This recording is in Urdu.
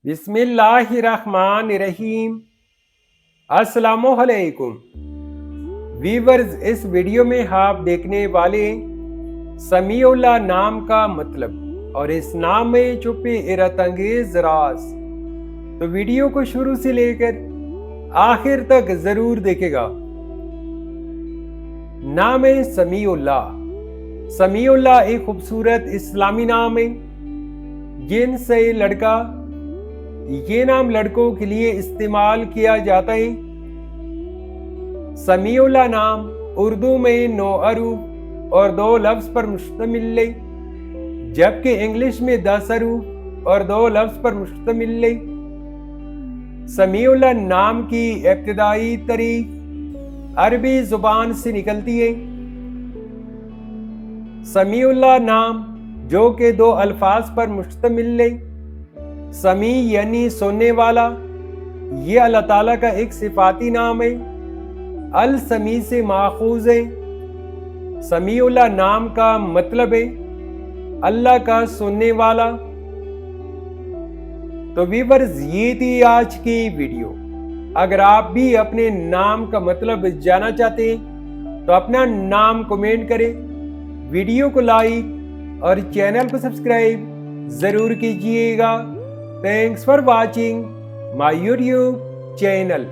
بسم اللہ الرحمن الرحیم۔ السلام علیکم ویورز، اس ویڈیو میں آپ دیکھنے والے سمیع اللہ نام کا مطلب اور اس نام میں چھپے حیرت انگیز راز۔ تو ویڈیو کو شروع سے لے کر آخر تک ضرور دیکھے گا۔ نام سمیع اللہ۔ سمیع اللہ ایک خوبصورت اسلامی نام ہے۔ جن سے لڑکا، یہ نام لڑکوں کے لیے استعمال کیا جاتا ہے۔ سمیع اللہ نام اردو میں 9 حروف اور 2 لفظ پر مشتمل ہے، جبکہ انگلش میں 10 حروف اور 2 لفظ پر مشتمل ہے۔ سمیع اللہ نام کی ابتدائی تاریخ عربی زبان سے نکلتی ہے۔ سمیع اللہ نام جو کہ 2 الفاظ پر مشتمل ہے۔ سمیع یعنی سننے والا، یہ اللہ تعالیٰ کا ایک صفاتی نام ہے۔ السمیع سے ماخوذ ہے۔ سمیع اللہ نام کا مطلب ہے اللہ کا سننے والا۔ تو ویورز، یہ تھی آج کی ویڈیو۔ اگر آپ بھی اپنے نام کا مطلب جاننا چاہتے ہیں تو اپنا نام کمنٹ کریں، ویڈیو کو لائک اور چینل کو سبسکرائب ضرور کیجئے گا۔ Thanks for watching my YouTube channel.